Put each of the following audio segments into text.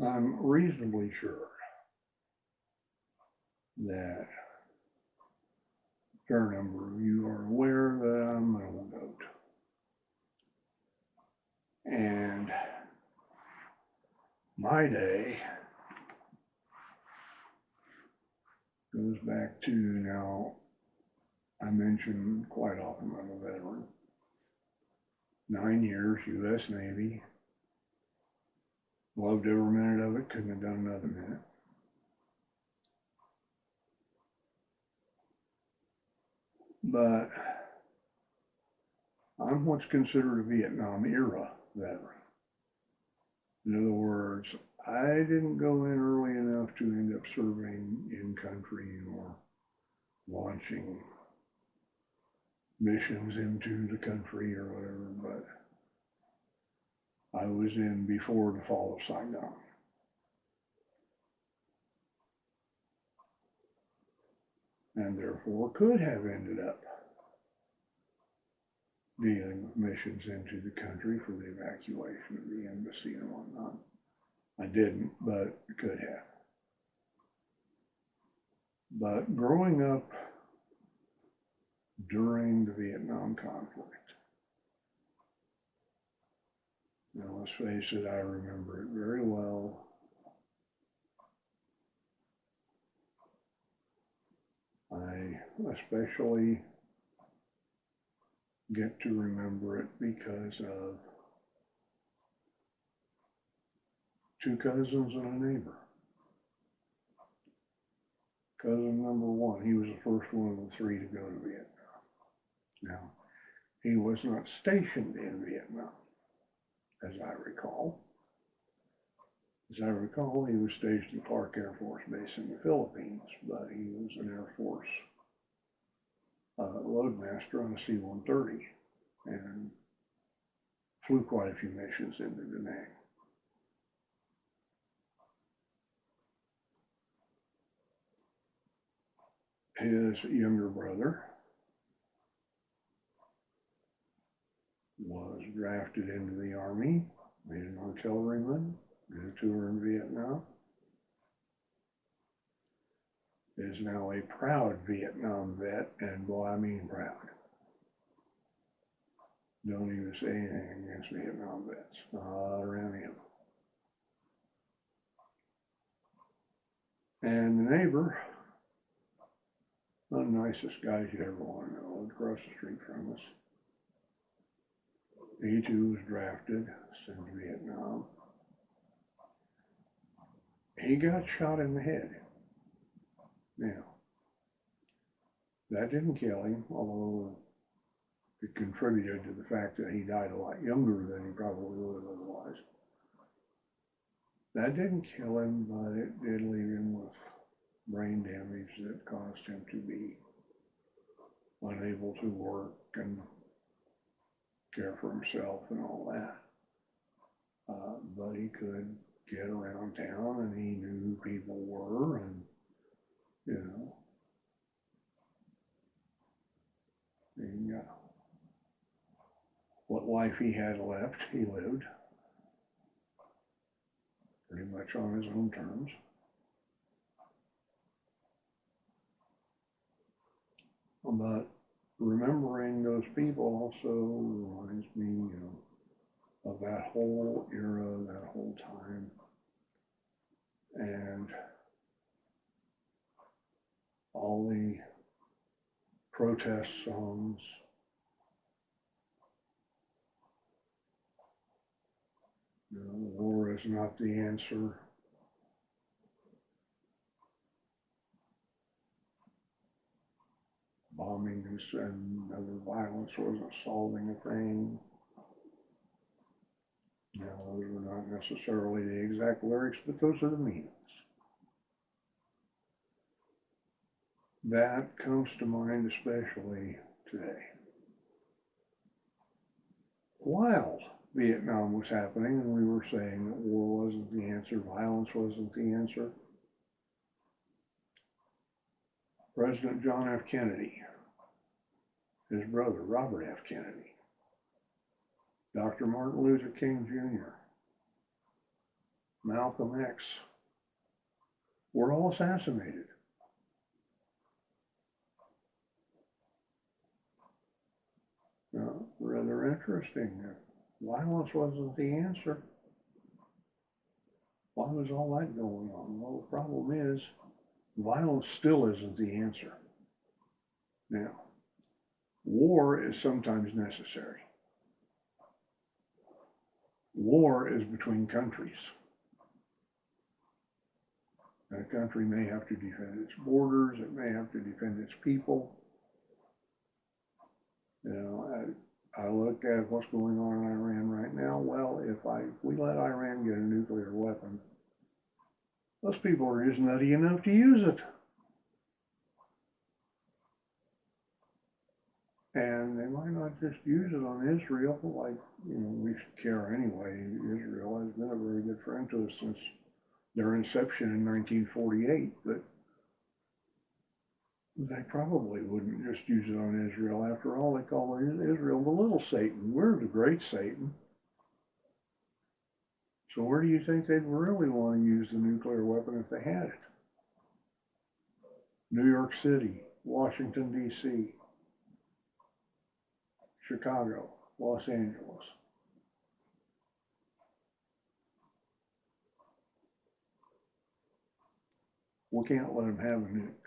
I'm reasonably sure that a fair number of you are aware that I'm an old goat. And my day goes back to now, I mention quite often I'm a veteran. 9 years, U.S. Navy. Loved every minute of it, couldn't have done another minute. But I'm what's considered a Vietnam era veteran. In other words, I didn't go in early enough to end up serving in country or launching missions into the country or whatever, but I was in before the fall of Saigon. And therefore could have ended up dealing with missions into the country for the evacuation of the embassy and whatnot. I didn't, but could have. But growing up during the Vietnam conflict, now let's face it, I remember it very well. I especially get to remember it because of two cousins and a neighbor. Cousin number one, he was the first one of the three to go to Vietnam. Now, he was not stationed in Vietnam, as I recall. As I recall, he was stationed at Clark Air Force Base in the Philippines, but he was an Air Force loadmaster on a C-130 and flew quite a few missions into Da Nang. His younger brother was drafted into the Army, made an artilleryman, did a tour in Vietnam, is now a proud Vietnam vet, and boy, I mean proud. Don't even say anything against Vietnam vets, not around him. And the neighbor, the nicest guys you'd ever want to know, across the street from us. He too was drafted, sent to Vietnam. He got shot in the head. Now, that didn't kill him, although it contributed to the fact that he died a lot younger than he probably would have otherwise. That didn't kill him, but it did leave him with brain damage that caused him to be unable to work and care for himself and all that. But he could get around town and he knew who people were and, you know, and, what life he had left, he lived pretty much on his own terms. But remembering those people also reminds me, of that whole era, that whole time, and all the protest songs. War is not the answer. Bombings and other violence wasn't solving a thing. Those were not necessarily the exact lyrics, but those are the meanings. That comes to mind especially today. While Vietnam was happening and we were saying that war wasn't the answer, violence wasn't the answer, President John F. Kennedy, his brother Robert F. Kennedy, Dr. Martin Luther King Jr., Malcolm X were all assassinated. Rather interesting. Violence wasn't the answer. Why was all that going on? Well, the problem is, violence still isn't the answer. Now, war is sometimes necessary. War is between countries. And a country may have to defend its borders, it may have to defend its people. I look at what's going on in Iran right now. Well, if we let Iran get a nuclear weapon, those people are just nutty enough to use it. And they might not just use it on Israel, like, we should care anyway. Israel has been a very good friend to us since their inception in 1948, but they probably wouldn't just use it on Israel. After all, they call Israel the little Satan. We're the great Satan. So where do you think they'd really want to use the nuclear weapon if they had it? New York City, Washington, D.C., Chicago, Los Angeles. We can't let them have a nuke.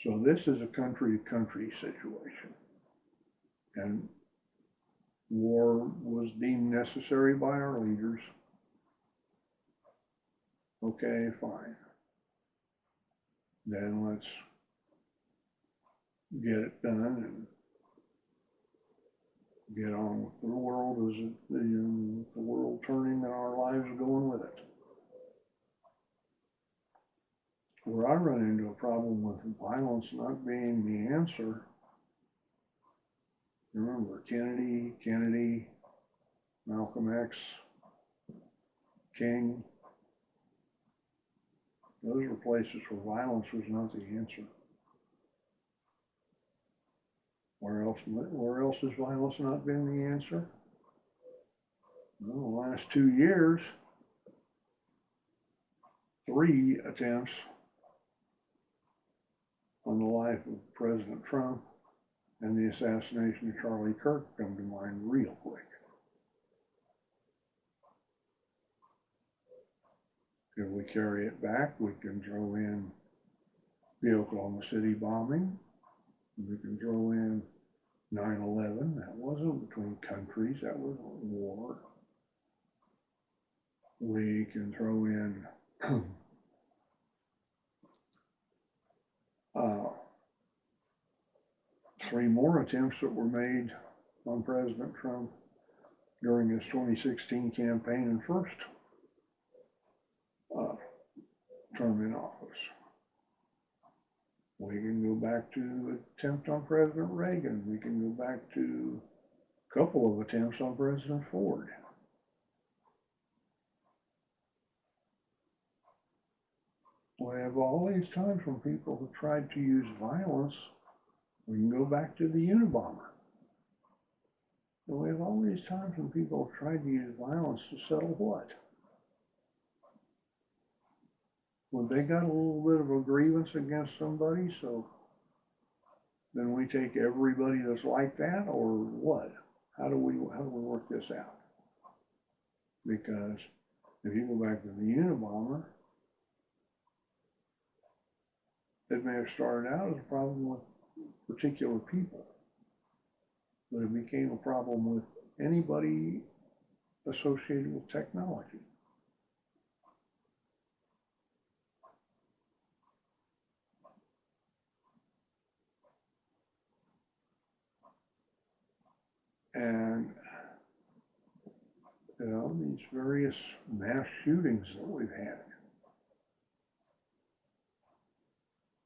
So this is a country-to-country situation. And war was deemed necessary by our leaders. Okay, fine. Then let's get it done and get on with the world as the world turning and our lives going with it. Where I run into a problem with violence not being the answer, remember Kennedy, Malcolm X, King, those were places where violence was not the answer. Where else has violence not been the answer? Well, the last 2 years, 3 attempts on the life of President Trump and the assassination of Charlie Kirk come to mind real quick. If we carry it back, we can throw in the Oklahoma City bombing. We can throw in 9/11. That wasn't between countries, that was war. We can throw in 3 more attempts that were made on President Trump during his 2016 campaign and first term in office. We can go back to attempt on President Reagan. We can go back to a couple of attempts on President Ford. We have all these times when people have tried to use violence. We can go back to the Unabomber. And we have all these times when people have tried to use violence to settle what? When they got a little bit of a grievance against somebody, so then we take everybody that's like that, or what? How do we work this out? Because if you go back to the Unabomber, it may have started out as a problem with particular people, but it became a problem with anybody associated with technology. And, these various mass shootings that we've had,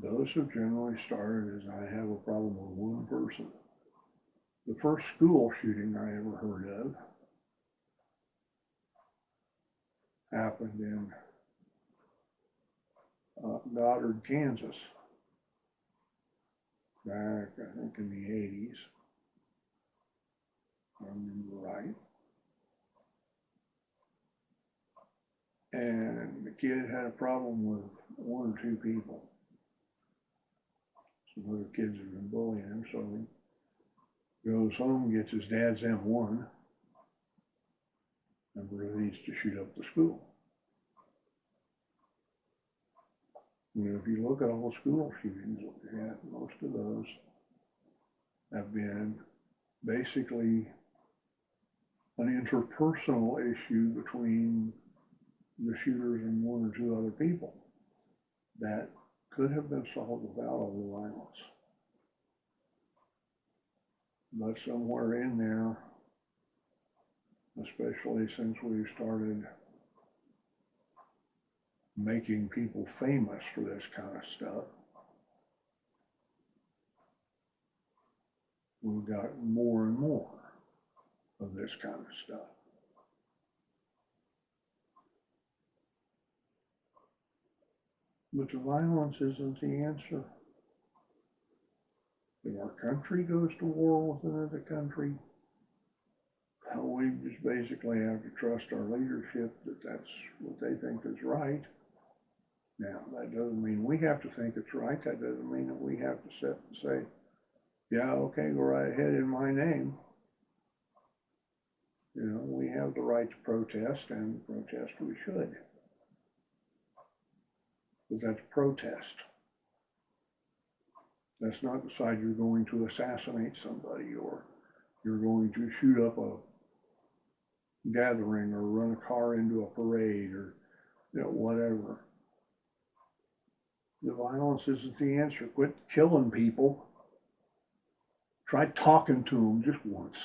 those have generally started as I have a problem with one person. The first school shooting I ever heard of happened in Goddard, Kansas, back, I think, in the 80s. I remember right. and the kid had a problem with one or two people. Some other kids have been bullying him, so he goes home, gets his dad's M1, and proceeds to shoot up the school. You know, if you look at all the school shootings that we had, most of those have been basically an interpersonal issue between the shooters and one or two other people that could have been solved without all the violence. But somewhere in there, especially since we started making people famous for this kind of stuff, we've got more and more of this kind of stuff. But the violence isn't the answer. If our country goes to war with another country, we just basically have to trust our leadership that that's what they think is right. Now, that doesn't mean we have to think it's right. That doesn't mean that we have to sit and say, yeah, okay, go right ahead in my name. You know, we have the right to protest, and protest we should. But that's protest. That's not the side you're going to assassinate somebody, or you're going to shoot up a gathering, or run a car into a parade, or whatever. The violence isn't the answer. Quit killing people. Try talking to them just once.